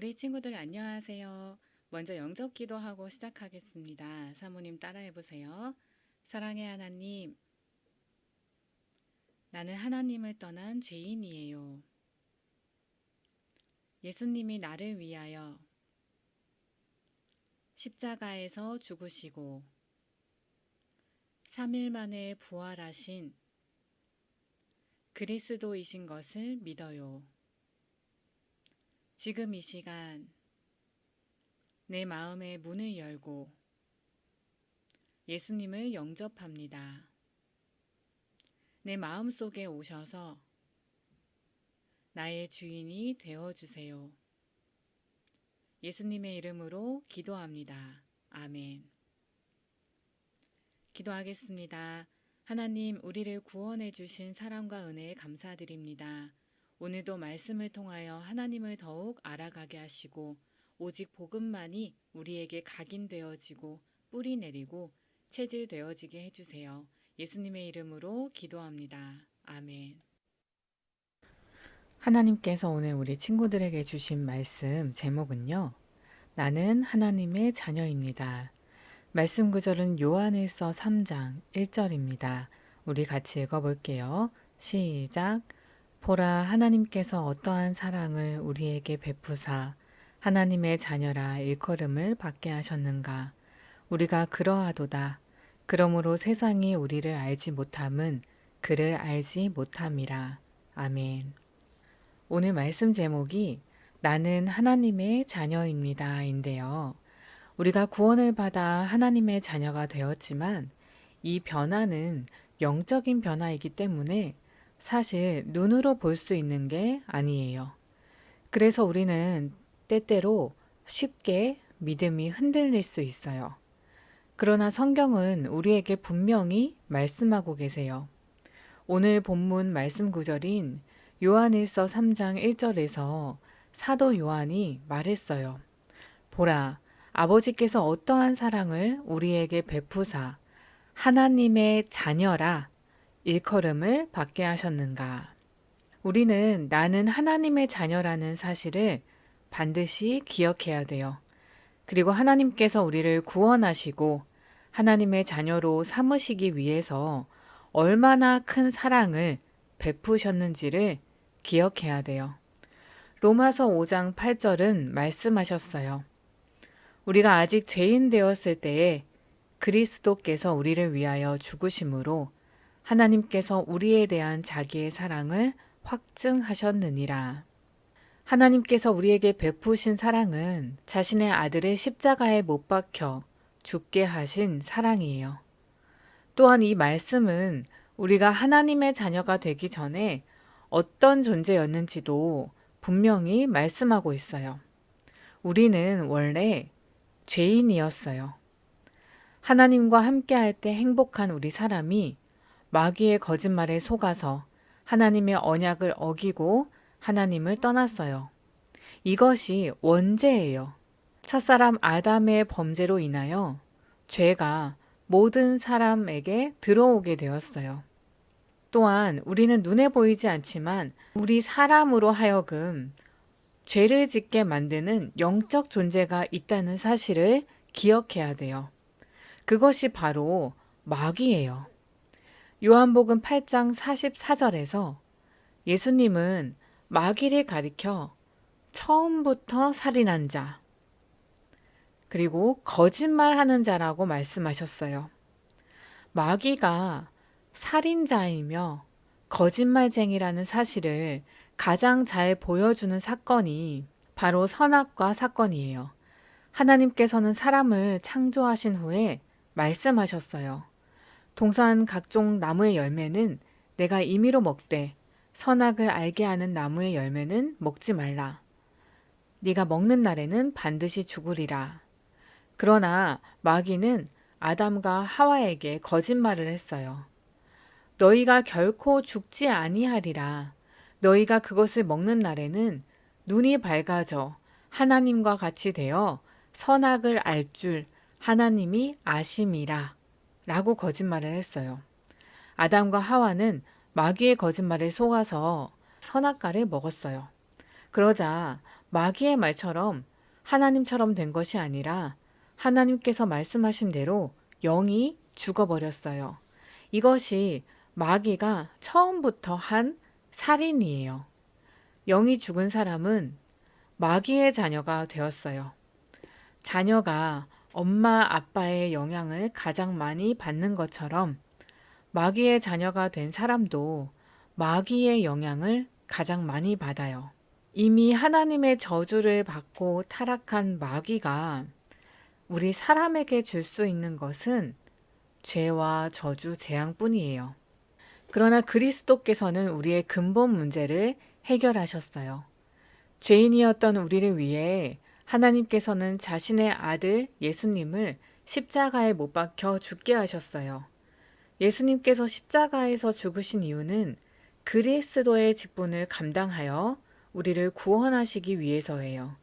우리 친구들 안녕하세요. 먼저 영접 기도하고 시작하겠습니다. 사모님 따라해 보세요. 사랑의 하나님, 나는 하나님을 떠난 죄인이에요. 예수님이 나를 위하여 십자가에서 죽으시고 3일 만에 부활하신 그리스도이신 것을 믿어요. 지금 이 시간 내 마음의 문을 열고 예수님을 영접합니다. 내 마음 속에 오셔서 나의 주인이 되어주세요. 예수님의 이름으로 기도합니다. 아멘. 기도하겠습니다. 하나님, 우리를 구원해 주신 사랑과 은혜에 감사드립니다. 오늘도 말씀을 통하여 하나님을 더욱 알아가게 하시고 오직 복음만이 우리에게 각인되어지고 뿌리 내리고 체질되어지게 해주세요. 예수님의 이름으로 기도합니다. 아멘. 하나님께서 오늘 우리 친구들에게 주신 말씀 제목은요. 나는 하나님의 자녀입니다. 말씀 구절은 요한일서 3장 1절입니다. 우리 같이 읽어볼게요. 시작. 보라, 하나님께서 어떠한 사랑을 우리에게 베푸사 하나님의 자녀라 일컬음을 받게 하셨는가. 우리가 그러하도다. 그러므로 세상이 우리를 알지 못함은 그를 알지 못함이라. 아멘. 오늘 말씀 제목이 나는 하나님의 자녀입니다 인데요. 우리가 구원을 받아 하나님의 자녀가 되었지만 이 변화는 영적인 변화이기 때문에 사실 눈으로 볼 수 있는 게 아니에요. 그래서 우리는 때때로 쉽게 믿음이 흔들릴 수 있어요. 그러나 성경은 우리에게 분명히 말씀하고 계세요. 오늘 본문 말씀 구절인 요한일서 3장 1절에서 사도 요한이 말했어요. 보라, 아버지께서 어떠한 사랑을 우리에게 베푸사 하나님의 자녀라 일컬음을 받게 하셨는가. 우리는 나는 하나님의 자녀라는 사실을 반드시 기억해야 돼요. 그리고 하나님께서 우리를 구원하시고 하나님의 자녀로 삼으시기 위해서 얼마나 큰 사랑을 베푸셨는지를 기억해야 돼요. 로마서 5장 8절은 말씀하셨어요. 우리가 아직 죄인 되었을 때에 그리스도께서 우리를 위하여 죽으심으로 하나님께서 우리에 대한 자기의 사랑을 확증하셨느니라. 하나님께서 우리에게 베푸신 사랑은 자신의 아들을 십자가에 못 박혀 죽게 하신 사랑이에요. 또한 이 말씀은 우리가 하나님의 자녀가 되기 전에 어떤 존재였는지도 분명히 말씀하고 있어요. 우리는 원래 죄인이었어요. 하나님과 함께할 때 행복한 우리 사람이 마귀의 거짓말에 속아서 하나님의 언약을 어기고 하나님을 떠났어요. 이것이 원죄예요. 첫사람 아담의 범죄로 인하여 죄가 모든 사람에게 들어오게 되었어요. 또한 우리는 눈에 보이지 않지만 우리 사람으로 하여금 죄를 짓게 만드는 영적 존재가 있다는 사실을 기억해야 돼요. 그것이 바로 마귀예요. 요한복음 8장 44절에서 예수님은 마귀를 가리켜 처음부터 살인한 자, 그리고 거짓말하는 자라고 말씀하셨어요. 마귀가 살인자이며 거짓말쟁이라는 사실을 가장 잘 보여주는 사건이 바로 선악과 사건이에요. 하나님께서는 사람을 창조하신 후에 말씀하셨어요. 동산 각종 나무의 열매는 내가 임의로 먹되 선악을 알게 하는 나무의 열매는 먹지 말라. 네가 먹는 날에는 반드시 죽으리라. 그러나 마귀는 아담과 하와에게 거짓말을 했어요. 너희가 결코 죽지 아니하리라. 너희가 그것을 먹는 날에는 눈이 밝아져 하나님과 같이 되어 선악을 알 줄 하나님이 아심이라 라고 거짓말을 했어요. 아담과 하와는 마귀의 거짓말에 속아서 선악과를 먹었어요. 그러자 마귀의 말처럼 하나님처럼 된 것이 아니라 하나님께서 말씀하신 대로 영이 죽어버렸어요. 이것이 마귀가 처음부터 한 살인이에요. 영이 죽은 사람은 마귀의 자녀가 되었어요. 자녀가 엄마 아빠의 영향을 가장 많이 받는 것처럼 마귀의 자녀가 된 사람도 마귀의 영향을 가장 많이 받아요. 이미 하나님의 저주를 받고 타락한 마귀가 우리 사람에게 줄 수 있는 것은 죄와 저주, 재앙뿐이에요. 그러나 그리스도께서는 우리의 근본 문제를 해결하셨어요. 죄인이었던 우리를 위해 하나님께서는 자신의 아들 예수님을 십자가에 못 박혀 죽게 하셨어요. 예수님께서 십자가에서 죽으신 이유는 그리스도의 직분을 감당하여 우리를 구원하시기 위해서예요.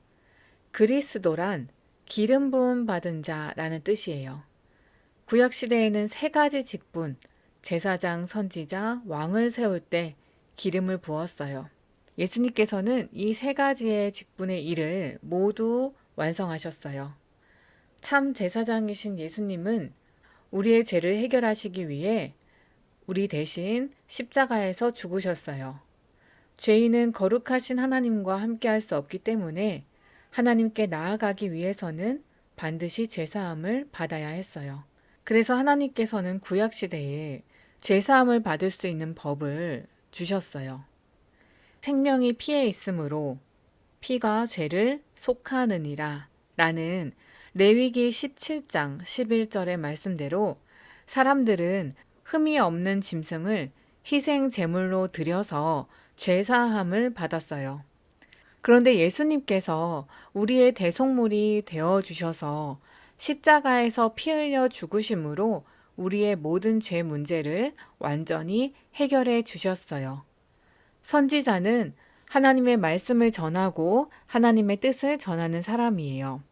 그리스도란 기름 부음 받은 자라는 뜻이에요. 구약 시대에는 세 가지 직분, 제사장, 선지자, 왕을 세울 때 기름을 부었어요. 예수님께서는 이 세 가지의 직분의 일을 모두 완성하셨어요. 참 제사장이신 예수님은 우리의 죄를 해결하시기 위해 우리 대신 십자가에서 죽으셨어요. 죄인은 거룩하신 하나님과 함께할 수 없기 때문에 하나님께 나아가기 위해서는 반드시 죄사함을 받아야 했어요. 그래서 하나님께서는 구약시대에 죄사함을 받을 수 있는 법을 주셨어요. 생명이 피에 있으므로 피가 죄를 속하느니라 라는 레위기 17장 11절의 말씀대로 사람들은 흠이 없는 짐승을 희생 제물로 드려서 죄사함을 받았어요. 그런데 예수님께서 우리의 대속물이 되어 주셔서 십자가에서 피 흘려 죽으심으로 우리의 모든 죄 문제를 완전히 해결해 주셨어요. 선지자는 하나님의 말씀을 전하고 하나님의 뜻을 전하는 사람이에요.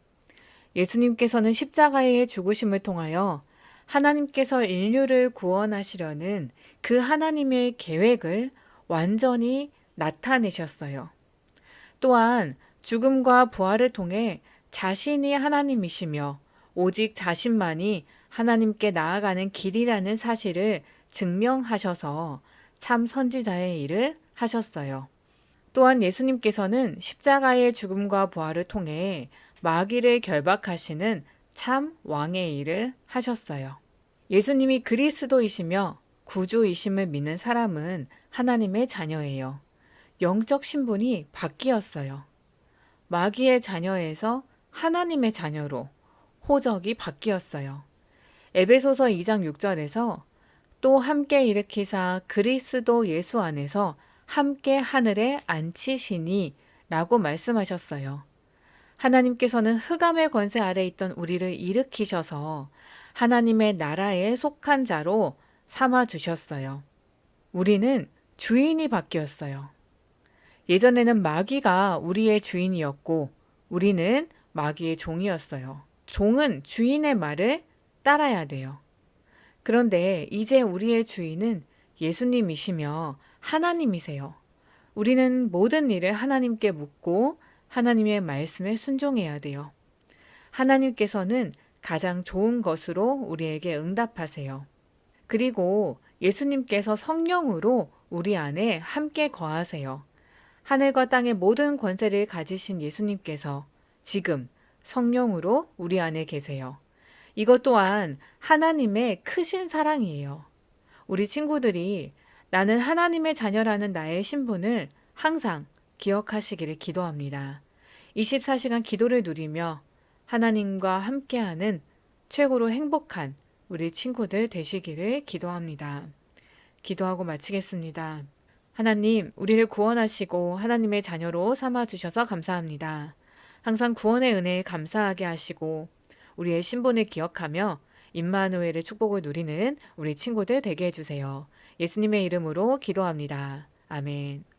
예수님께서는 십자가의 죽으심을 통하여 하나님께서 인류를 구원하시려는 그 하나님의 계획을 완전히 나타내셨어요. 또한 죽음과 부활을 통해 자신이 하나님이시며 오직 자신만이 하나님께 나아가는 길이라는 사실을 증명하셔서 참 선지자의 일을 하셨어요. 또한 예수님께서는 십자가의 죽음과 부활을 통해 마귀를 결박하시는 참 왕의 일을 하셨어요. 예수님이 그리스도이시며 구주이심을 믿는 사람은 하나님의 자녀예요. 영적 신분이 바뀌었어요. 마귀의 자녀에서 하나님의 자녀로 호적이 바뀌었어요. 에베소서 2장 6절에서 또 함께 일으키사 그리스도 예수 안에서 함께 하늘에 앉히시니 라고 말씀하셨어요. 하나님께서는 흑암의 권세 아래 있던 우리를 일으키셔서 하나님의 나라에 속한 자로 삼아 주셨어요. 우리는 주인이 바뀌었어요. 예전에는 마귀가 우리의 주인이었고 우리는 마귀의 종이었어요. 종은 주인의 말을 따라야 돼요. 그런데 이제 우리의 주인은 예수님이시며 하나님이세요. 우리는 모든 일을 하나님께 묻고 하나님의 말씀에 순종해야 돼요. 하나님께서는 가장 좋은 것으로 우리에게 응답하세요. 그리고 예수님께서 성령으로 우리 안에 함께 거하세요. 하늘과 땅의 모든 권세를 가지신 예수님께서 지금 성령으로 우리 안에 계세요. 이것 또한 하나님의 크신 사랑이에요. 우리 친구들이 나는 하나님의 자녀라는 나의 신분을 항상 기억하시기를 기도합니다. 24시간 기도를 누리며 하나님과 함께하는 최고로 행복한 우리 친구들 되시기를 기도합니다. 기도하고 마치겠습니다. 하나님, 우리를 구원하시고 하나님의 자녀로 삼아주셔서 감사합니다. 항상 구원의 은혜에 감사하게 하시고 우리의 신분을 기억하며 임마누엘의 축복을 누리는 우리 친구들 되게 해주세요. 예수님의 이름으로 기도합니다. 아멘.